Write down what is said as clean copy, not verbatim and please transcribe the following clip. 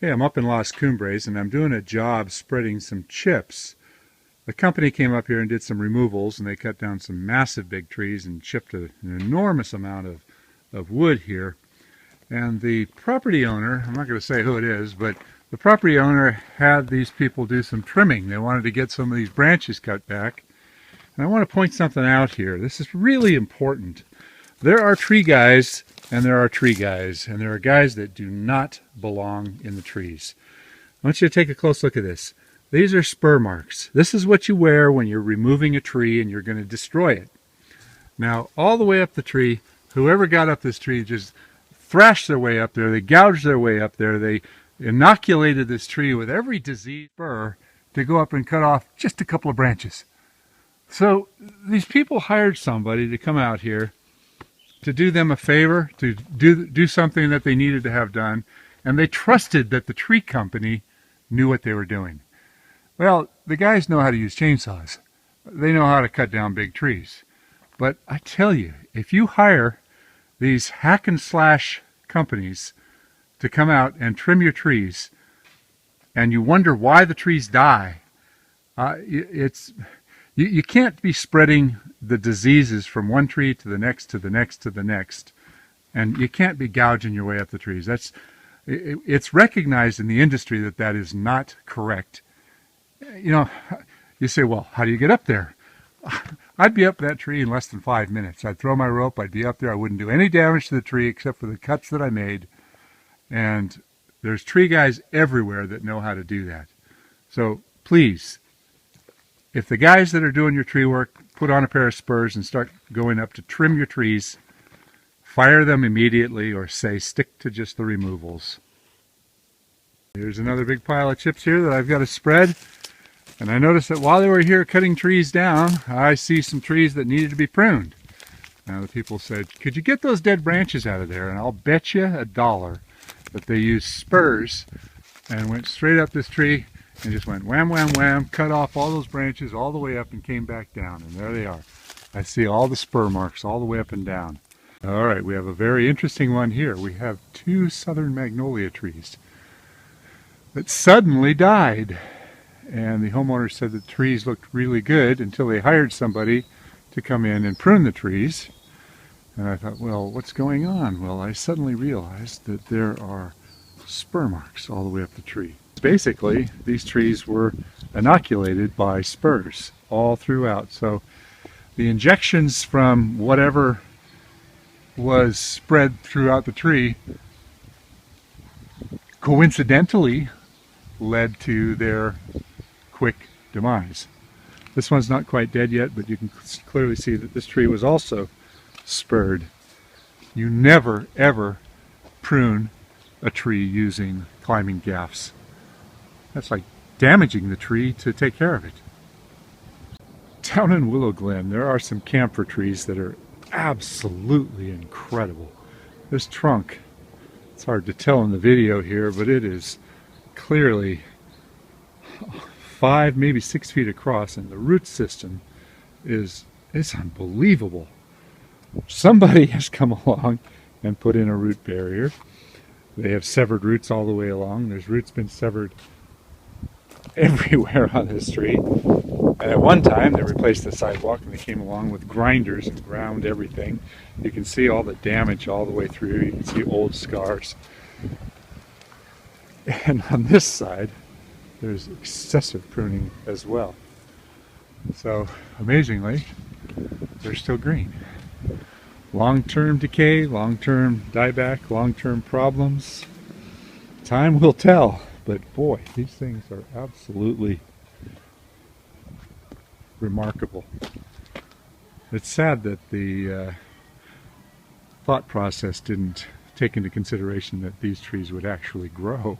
Hey, I'm up in Las Cumbres and I'm doing a job spreading some chips. The company came up here and did some removals, and they cut down some massive big trees and chipped an enormous amount of wood here. And the property owner, I'm not going to say who it is, but the property owner had these people do some trimming. They wanted to get some of these branches cut back. And I want to point something out here. This is really important. There are tree guys and there are tree guys, and there are guys that do not belong in the trees. I want you to take a close look at this. These are spur marks. This is what you wear when you're removing a tree and you're going to destroy it. Now, all the way up the tree, whoever got up this tree just thrashed their way up there. They gouged their way up there. They inoculated this tree with every disease spur to go up and cut off just a couple of branches. So these people hired somebody to come out here to do them a favor, to do something that they needed to have done, and they trusted that the tree company knew what they were doing. Well, the guys know how to use chainsaws. They know how to cut down big trees. But I tell you, if you hire these hack and slash companies to come out and trim your trees, and you wonder why the trees die, you can't be spreading the diseases from one tree to the next, to the next, to the next, and you can't be gouging your way up the trees. It's recognized in the industry that that is not correct. You know, you say, well, how do you get up there? I'd be up that tree in less than 5 minutes. I'd throw my rope, I'd be up there, I wouldn't do any damage to the tree except for the cuts that I made, and there's tree guys everywhere that know how to do that. So please, if the guys that are doing your tree work put on a pair of spurs and start going up to trim your trees, fire them immediately, or say stick to just the removals. Here's another big pile of chips here that I've got to spread. And I noticed that while they were here cutting trees down, I see some trees that needed to be pruned. Now the people said, could you get those dead branches out of there? And I'll bet you $1 that they used spurs and went straight up this tree and just went wham, wham, wham, cut off all those branches all the way up and came back down. And there they are. I see all the spur marks all the way up and down. All right, we have a very interesting one here. We have 2 southern magnolia trees that suddenly died. And the homeowner said the trees looked really good until they hired somebody to come in and prune the trees. And I thought, well, what's going on? Well, I suddenly realized that there are spur marks all the way up the tree. Basically, these trees were inoculated by spurs all throughout. So the injections from whatever was spread throughout the tree coincidentally led to their quick demise. This one's not quite dead yet, but you can clearly see that this tree was also spurred. You never ever prune a tree using climbing gaffs. That's like damaging the tree to take care of it. Down in Willow Glen, there are some camphor trees that are absolutely incredible. This trunk, it's hard to tell in the video here, but it is clearly 5, maybe 6 feet across, and the root system is unbelievable. Somebody has come along and put in a root barrier. They have severed roots all the way along. There's roots been severed everywhere on this tree. And at one time they replaced the sidewalk and they came along with grinders and ground everything. You can see all the damage all the way through. You can see old scars. And on this side there's excessive pruning as well. So amazingly, they're still green. Long-term decay, long-term dieback, long-term problems. Time will tell, but boy, these things are absolutely remarkable. It's sad that the thought process didn't take into consideration that these trees would actually grow.